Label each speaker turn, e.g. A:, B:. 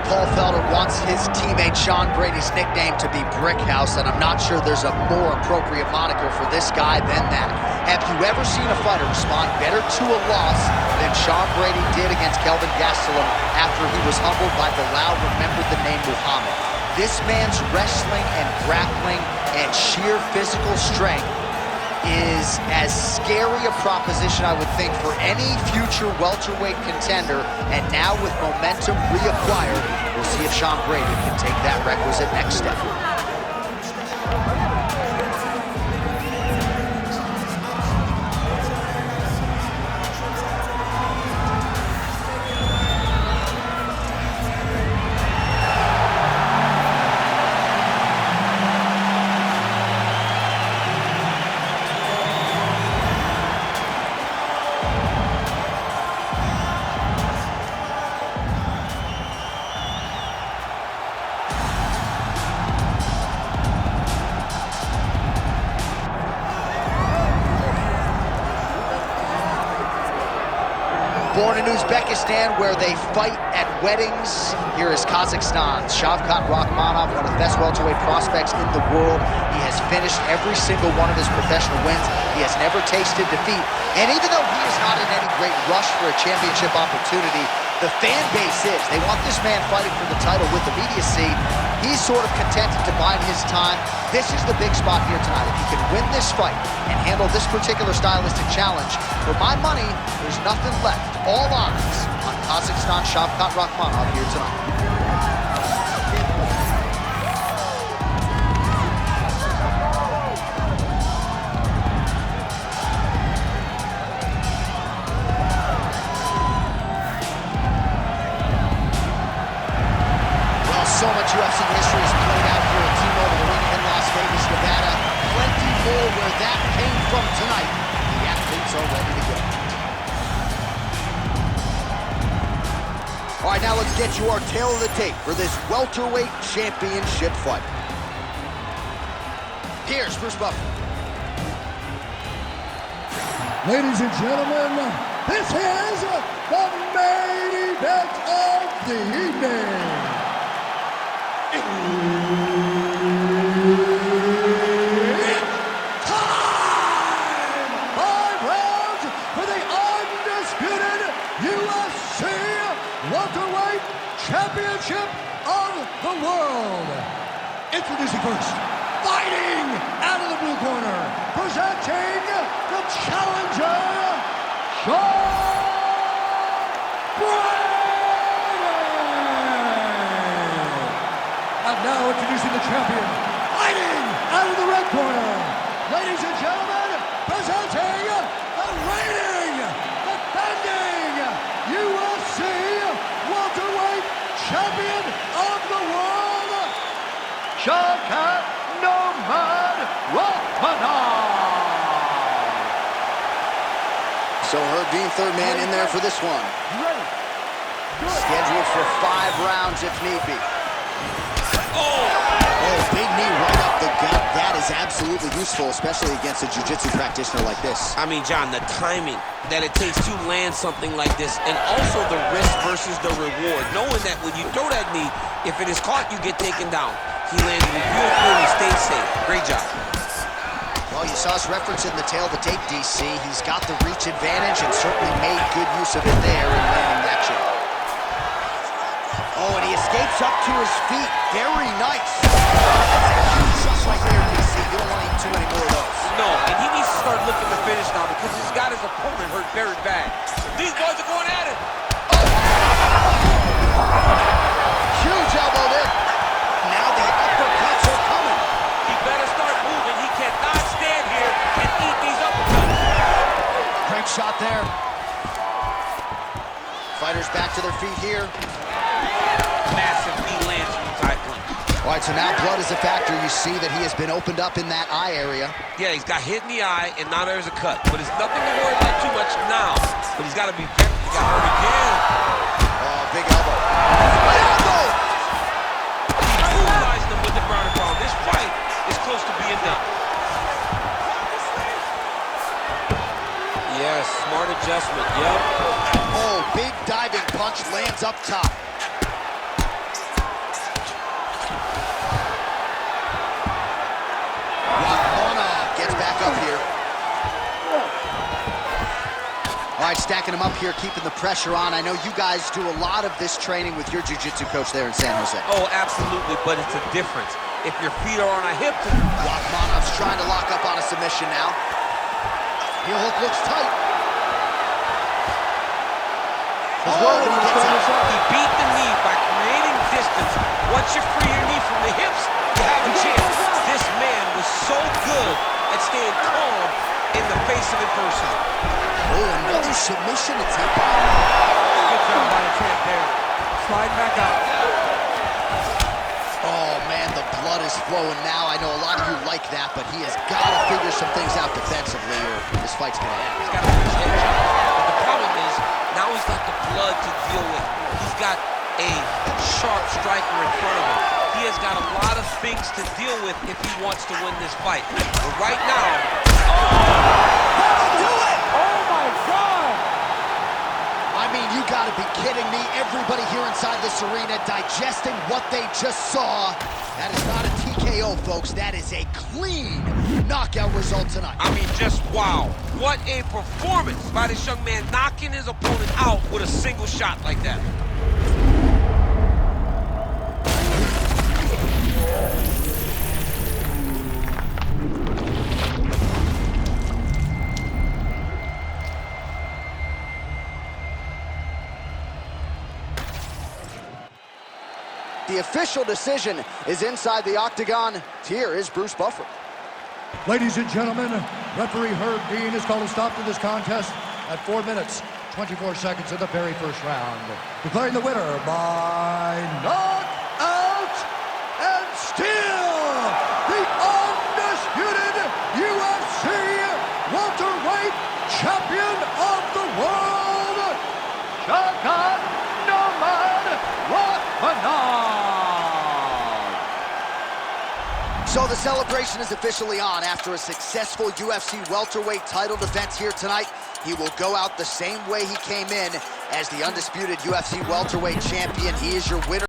A: Paul Felder wants his teammate Sean Brady's nickname to be Brickhouse, and I'm not sure there's a more appropriate moniker for this guy than that. Have you ever seen a fighter respond better to a loss than Sean Brady did against Kelvin Gastelum after he was humbled by Bilal remembered the name Muhammad? This man's wrestling and grappling and sheer physical strength is as scary a proposition, I would think, for any future welterweight contender. And now with momentum reacquired, we'll see if Sean Brady can take that requisite next step. Born in Uzbekistan, where they fight at weddings, here is Kazakhstan's Shavkat Rakhmonov, one of the best welterweight prospects in the world. He has finished every single one of his professional wins. He has never tasted defeat. And even though he is not in any great rush for a championship opportunity, the fan base is. They want this man fighting for the title with immediacy. He's sort of contented to bide his time. This is the big spot here tonight. If he can win this fight and handle this particular stylistic challenge, for my money, there's nothing left. All eyes on Kazakhstan Shavkat Rakhmonov here tonight. So much UFC history is played out here at T-Mobile Arena in Las Vegas, Nevada. Plenty more where that came from tonight. The athletes are ready to go.
B: All right, now let's get you our tail of the tape for this welterweight championship fight. Here's Bruce Buffer.
C: Ladies and gentlemen, this is the main event of the evening. Time! 5 rounds for the undisputed UFC Welterweight Championship of the World. Introducing first, fighting out of the blue corner, presenting the challenger, Sean Brady. Now introducing the champion, fighting out of the red corner. Ladies and gentlemen, presenting the reigning, defending UFC welterweight champion of the world, Shavkat Rakhmonov.
B: So Herb Dean, third man in there for this one.
A: Scheduled for 5 rounds if need be.
B: Oh, big knee right up the gut. That is absolutely useful, especially against a jiu-jitsu practitioner like this.
D: I mean, John, the timing that it takes to land something like this, and also the risk versus the reward. Knowing that when you throw that knee, if it is caught, you get taken down. He landed it beautifully and he stayed safe. Great job.
A: Well, you saw us reference in the tail of the tape, DC. He's got the reach advantage and certainly made good use of it there in landing that shot.
B: Oh, and he escapes up to his feet. Very nice.
A: That's a huge shot right there, DC. You don't want to eat too many more of those.
D: No, and he needs to start looking to finish now because he's got his opponent hurt very bad. These boys are going at it.
B: Huge elbow there. Now the uppercuts are coming.
D: He better start moving. He cannot stand here and eat these uppercuts.
A: Great shot there. Fighters back to their feet here.
D: Massive knee lands from the side punch.
A: All right, so now blood is a factor. You see that he has been opened up in that eye area.
D: Yeah, he's got hit in the eye, and now there's a cut. But it's nothing to worry about too much now. But he's got to be very, he got hurt again.
A: Oh, big elbow. Right elbow!
D: He brutalized him with the ground and pound. This fight is close to being done. Yes, smart adjustment, yep.
A: Oh, big diving punch lands up top. All right, stacking them up here, keeping the pressure on. I know you guys do a lot of this training with your jiu-jitsu coach there in San Jose.
D: Oh, absolutely, but it's a difference. If your feet are on a hip...
A: Rachmanov's trying to lock up on a submission now. Heel hook looks tight.
D: He beat the knee by creating distance. Once you free your knee from the hips, you have a chance. This man was so good at staying calm in the face of adversity.
B: Oh, another submission attempt.
C: Good job by the champ there. Slide back out.
A: Oh, man, the blood is flowing now. I know a lot of you like that, but he has got to figure some things out defensively or this fight's going to end.
D: He's got to put his head down. But the problem is, now he's got the blood to deal with. He's got a sharp striker in front of him. He has got a lot of things to deal with if he wants to win this fight. But right now...
B: That'll do it!
C: Oh, my God!
A: I mean, you gotta be kidding me. Everybody here inside this arena digesting what they just saw. That is not a TKO, folks. That is a clean knockout result tonight.
D: I mean, just wow. What a performance by this young man, knocking his opponent out with a single shot like that.
A: The official decision is inside the octagon. Here is Bruce Buffer.
C: Ladies and gentlemen, referee Herb Dean has called a stop to this contest at 4 minutes, 24 seconds of the very first round. Declaring the winner by knockout and still the undisputed UFC welterweight champion of the world, Shotgun Nomad Rachmanov.
A: So the celebration is officially on. After a successful UFC welterweight title defense here tonight, he will go out the same way he came in as the undisputed UFC welterweight champion. He is your winner.